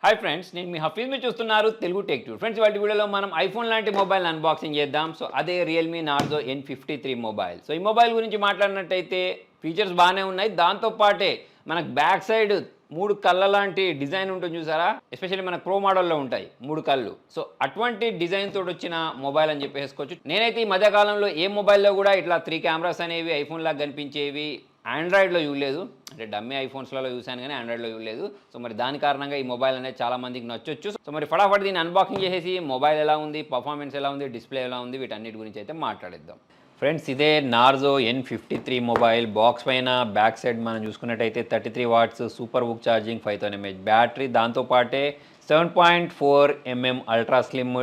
Hi friends, నేను మీ హఫీజ్ మీరు చూస్తున్నారు తెలుగు టెక్ ట్యూర్. ఫ్రెండ్స్, ఇవాళ వీడియోలో మనం ఐఫోన్ లాంటి మొబైల్ అన్బాక్సింగ్ చేద్దాం. సో అదే Realme Narzo N53 mobile. So ఈ మొబైల్ గురించి మాట్లాడినట్టయితే ఫీచర్స్ బాగానే ఉన్నాయి. దాంతోపాటే మనకు బ్యాక్ సైడ్ 3 కళ్ళ లాంటి డిజైన్ ఉంటుంది చూసారా, ఎస్పెషల్లీ మన ప్రో మోడల్లో ఉంటాయి 3 కళ్ళు. సో అటువంటి డిజైన్ తోటి వచ్చిన మొబైల్ అని చెప్పేసుకోవచ్చు. నేనైతే ఈ మధ్యకాలంలో ఏ మొబైల్లో కూడా ఇట్లా 3 కెమెరాస్ అనేవి ఐఫోన్ లాగా కనిపించేవి ఆండ్రాయిడ్లో చూడలేదు. అంటే డమ్మీ ఐఫోన్స్లలో చూశాను కానీ ఆండ్రాయిడ్లో చూడలేదు. సో మరి దాని కారణంగా ఈ మొబైల్ అనేది చాలా మందికి నచ్చొచ్చు. సో మరి ఫటాఫట్ దీన్ని అన్బాక్సింగ్ చేసేసి మొబైల్ ఎలా ఉంది, పర్ఫార్మెన్స్ ఎలా ఉంది, డిస్ప్లే ఎలా ఉంది, వీటన్నిటి గురించి అయితే మాట్లాడిద్దాం. ఫ్రెండ్స్, ఇదే నార్జో N53 మొబైల్. బాక్స్ పైన బ్యాక్ సైడ్ మనం చూసుకున్నట్టయితే 33 వాట్స్ సూపర్ బుక్ ఛార్జింగ్, 5000 mAh బ్యాటరీ, దాంతోపాటే 7.4 mm అల్ట్రా స్లిమ్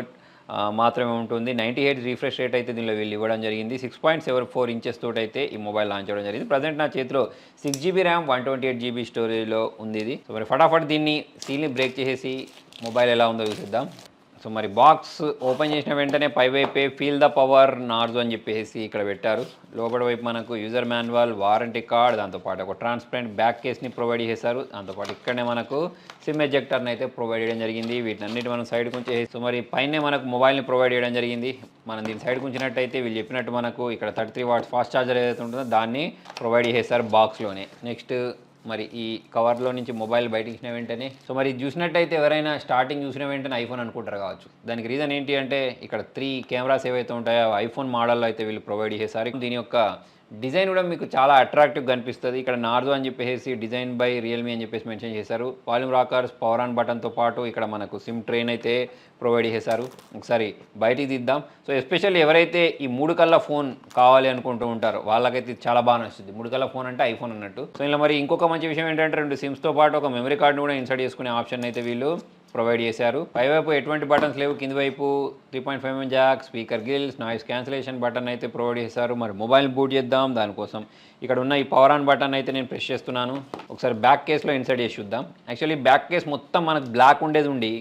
మాత్రమే ఉంటుంది. 98 రీఫ్రెష్ రేట్ అయితే దీనిలో వీళ్ళు ఇవ్వడం జరిగింది. 6.74 ఇంచెస్ తోటి అయితే ఈ మొబైల్ లాంచ్ చేయడం జరిగింది. ప్రజెంట్ నా చేతిలో 6GB ర్యామ్ 128GB స్టోరేజ్లో ఉంది ఇది. సో మరి ఫటాఫట్ దీన్ని సీల్ని బ్రేక్ చేసేసి మొబైల్ ఎలా ఉందో చూసిద్దాం. సో మరి బాక్స్ ఓపెన్ చేసిన వెంటనే పైవైపే ఫీల్ ద పవర్ నార్జో అని చెప్పేసి ఇక్కడ పెట్టారు. లోపల వైపు మనకు యూజర్ మాన్యువల్, వారంటీ కార్డ్, దాంతోపాటు ఒక ట్రాన్స్పరెంట్ బ్యాక్ కేస్ని ప్రొవైడ్ చేశారు. దాంతోపాటు ఇక్కడనే మనకు సిమ్ ఎజెక్టర్ని అయితే ప్రొవైడ్ చేయడం జరిగింది. వీటన్నిటి మనం సైడ్ కొంచెం, సో మరి పైనే మనకు మొబైల్ని ప్రొవైడ్ చేయడం జరిగింది. మనం దీని సైడ్ ఉంచినట్టయితే వీళ్ళు చెప్పినట్టు మనకు ఇక్కడ 33 వాట్స్ ఫాస్ట్ ఛార్జర్ ఏదైతే ఉంటుందో దాన్ని ప్రొవైడ్ చేశారు బాక్స్లోనే. నెక్స్ట్ మరి ఈ కవర్లో నుంచి మొబైల్ బయటికి ఇచ్చిన వెంటనే, సో మరి చూసినట్టయితే ఎవరైనా స్టార్టింగ్ చూసిన వెంటనే ఐఫోన్ అనుకుంటారు కావచ్చు. దానికి రీజన్ ఏంటి అంటే ఇక్కడ 3 కెమెరాస్ ఏవైతే ఉంటాయో ఐఫోన్ మోడల్లో అయితే వీళ్ళు ప్రొవైడ్ చేశారు. దీని యొక్క డిజైన్ కూడా మీకు చాలా అట్రాక్టివ్గా కనిపిస్తుంది. ఇక్కడ నార్జో అని చెప్పేసి డిజైన్ బై రియల్మీ అని చెప్పేసి మెన్షన్ చేశారు. వాల్యూమ్ రాకర్స్, పవర్ ఆన్ బటన్తో పాటు ఇక్కడ మనకు సిమ్ ట్రైన్ అయితే ప్రొవైడ్ చేశారు. ఒకసారి బయటికి తీద్దాం. సో ఎస్పెషల్లీ ఎవరైతే ఈ 3 కళ్ళ ఫోన్ కావాలి అనుకుంటూ ఉంటారో వాళ్ళకైతే చాలా బాగా నచ్చుతుంది. 3 కళ్ళ ఫోన్ అంటే ఐఫోన్ అన్నట్టు. సో ఇలా మరి ఇంకొక మంచి విషయం ఏంటంటే 2 సిమ్స్తో పాటు ఒక మెమరీ కార్డును కూడా ఇన్సర్ట్ చేసుకునే ఆప్షన్ అయితే వీళ్ళు ప్రొవైడ్ చేశారు. పైవైపు ఎటువంటి బటన్స్ లేవు, కింది వైపు 3.5mm Jack, speaker gills, noise cancellation button అయితే ప్రొవైడ్ చేశారు. మరి మొబైల్ బూట్ చేద్దాం. దానికోసం ఇక్కడ ఉన్న ఈ పవర్ ఆన్ బటన్ అయితే నేను ప్రెస్ చేస్తున్నాను. ఒకసారి బ్యాక్ కేస్లో ఇన్సర్ట్ చేసి చూద్దాం. యాక్చువల్లీ బ్యాక్ కేస్ మొత్తం మనకు బ్లాక్ ఉండేది ఉండి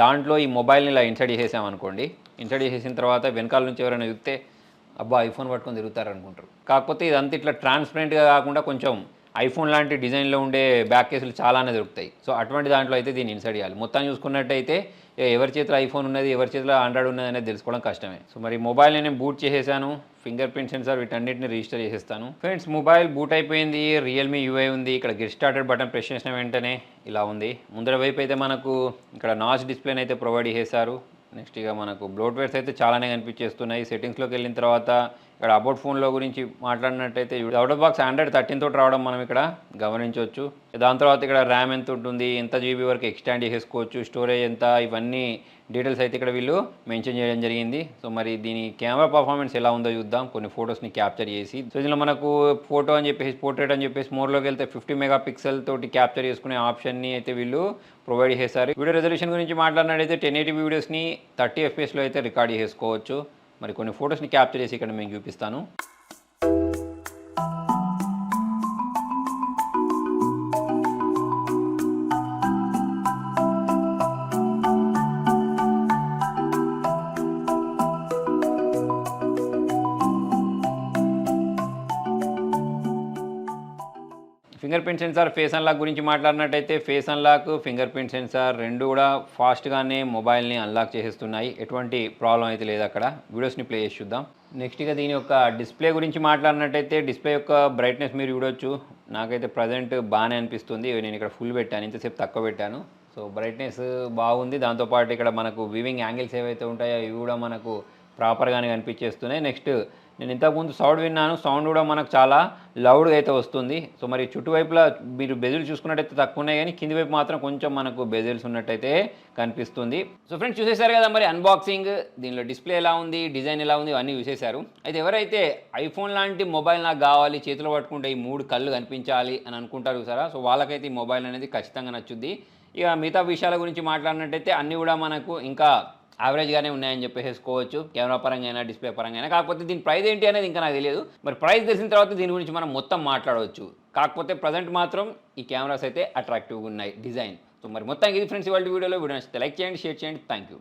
దాంట్లో ఈ మొబైల్ని ఇలా ఇన్సర్ట్ చేసేసామనుకోండి. ఇన్సర్ట్ చేసేసిన తర్వాత వెనకాల నుంచి ఎవరైనా చూస్తే అబ్బా ఐఫోన్ పట్టుకొని తిరుగుతారు అనుకుంటారు. కాకపోతే ఇదంతా ఇట్లా ట్రాన్స్పరెంట్గా కాకుండా కొంచెం ఐఫోన్ లాంటి డిజైన్లో ఉండే బ్యాక్ కేసులు చాలానే దొరుకుతాయి. సో అటువంటి దాంట్లో అయితే దీన్ని ఇన్సర్ట్ చేయాలి. మొత్తం చూసుకున్నట్టయితే ఎవరి చేతిలో ఐఫోన్ ఉన్నది, ఎవరి చేతిలో ఆండ్రాయిడ్ ఉన్నది అనేది తెలుసుకోవడం కష్టమే. సో మరి మొబైల్ నేను బూట్ చేసేసాను. ఫింగర్ ప్రింట్ సెన్సార్ వీటన్నిటిని రిజిస్టర్ చేసేస్తాను. ఫ్రెండ్స్, మొబైల్ బూట్ అయిపోయింది. రియల్మీ యూఐ ఉంది. ఇక్కడ గెట్ స్టార్టెడ్ బటన్ ప్రెస్ చేసిన వెంటనే ఇలా ఉంది. ముందర వైపు అయితే మనకు ఇక్కడ నాచ్ డిస్ప్లేని అయితే ప్రొవైడ్ చేశారు. నెక్స్ట్ ఇక మనకు బ్లోట్వేర్స్ అయితే చాలానే కనిపించేస్తున్నాయి. సెట్టింగ్స్లోకి వెళ్ళిన తర్వాత ఇక్కడ అబౌట్ ఫోన్లో గురించి మాట్లాడినట్టయితే అవుట్ ఆఫ్ బాక్స్ ఆండ్రాయిడ్ 13 తోటి రావడం మనం ఇక్కడ గమనించవచ్చు. దాని తర్వాత ఇక్కడ ర్యామ్ ఎంత ఉంటుంది, ఎంత జీబీ వరకు ఎక్స్టెండ్ చేసేసుకోవచ్చు, స్టోరేజ్ ఎంత, ఇవన్నీ డీటెయిల్స్ అయితే ఇక్కడ వీళ్ళు మెన్షన్ చేయడం జరిగింది. సో మరి దీని కెమెరా పర్ఫార్మెన్స్ ఎలా ఉందో చూద్దాం కొన్ని ఫొటోస్ని క్యాప్చర్ చేసి. సో ఇందులో మనకు ఫోటో అని చెప్పేసి, పోర్ట్రేట్ అని చెప్పేసి మోడ్లోకి వెళ్తే 50 మెగాపిక్సెల్ తోటి క్యాప్చర్ చేసుకునే ఆప్షన్ని అయితే వీళ్ళు ప్రొవైడ్ చేశారు. వీడియో రెజల్యూషన్ గురించి మాట్లాడినట్టయితే 1080 వీడియోస్ని 30 FPS అయితే రికార్డ్ చేసుకోవచ్చు. మరి కొన్ని ఫొటోస్ని క్యాప్చర్ చేసి ఇక్కడ మీకు చూపిస్తాను. Fingerprint sensor, face unlock గురించి మాట్లాడినట్టయితే face unlock, fingerprint sensor రెండు కూడా ఫాస్ట్గానే మొబైల్ని అన్లాక్ చేసేస్తున్నాయి. ఎటువంటి ప్రాబ్లం అయితే లేదు. అక్కడ వీడియోస్ని ప్లే చేసి చూద్దాం. నెక్స్ట్ ఇక దీని యొక్క డిస్ప్లే గురించి మాట్లాడినట్టయితే డిస్ప్లే యొక్క బ్రైట్నెస్ మీరు చూడొచ్చు. నాకైతే ప్రజెంట్ బాగానే అనిపిస్తుంది. నేను ఇక్కడ ఫుల్ పెట్టాను, ఇంతసేపు తక్కువ పెట్టాను. సో బ్రైట్నెస్ బాగుంది. దాంతోపాటు ఇక్కడ మనకు వివింగ్ యాంగిల్స్ ఏవైతే ఉంటాయో ఇవి కూడా మనకు ప్రాపర్గానే కనిపించేస్తున్నాయి. నెక్స్ట్ నేను ఇంతకుముందు సౌండ్ విన్నాను. సౌండ్ కూడా మనకు చాలా లౌడ్గా అయితే వస్తుంది. సో మరి చుట్టువైపులా మీరు బెజిల్స్ చూసుకున్నట్టయితే తక్కువ ఉన్నాయి, కానీ కింది వైపు మాత్రం కొంచెం మనకు బెజిల్స్ ఉన్నట్టయితే కనిపిస్తుంది. సో ఫ్రెండ్స్, చూసేశారు కదా మరి అన్బాక్సింగ్. దీనిలో డిస్ప్లే ఎలా ఉంది, డిజైన్ ఎలా ఉంది, అన్నీ చూసేశారు. అయితే ఎవరైతే ఐఫోన్ లాంటి మొబైల్ నాకు కావాలి, చేతిలో పట్టుకుంటే ఈ 3 కళ్ళు కనిపించాలి అని అనుకుంటారు సరే, సో వాళ్ళకైతే ఈ మొబైల్ అనేది ఖచ్చితంగా నచ్చుద్ది. ఇక మిగతా విషయాల గురించి మాట్లాడినట్టయితే అన్నీ కూడా మనకు ఇంకా యావరేజ్గానే ఉన్నాయని చెప్పేసుకోవచ్చు, కెమెరా పరంగా అయినా డిస్ప్లే పరంగా అయినా. కాకపోతే దీని ప్రైస్ ఏంటి అనేది ఇంకా నాకు తెలియదు. మరి ప్రైస్ తెలిసిన తర్వాత దీని గురించి మనం మొత్తం మాట్లాడవచ్చు. కాకపోతే ప్రజెంట్ మాత్రం ఈ కెమెరాస్ అయితే అట్రాక్టివ్గా ఉన్నాయి డిజైన్. సో మరి మొత్తానికి ఇది ఫ్రెండ్స్ ఇవాళ వీడియోలో. వీడియో నచ్చితే లైక్ చేయండి, షేర్ చేయండి. Thank you.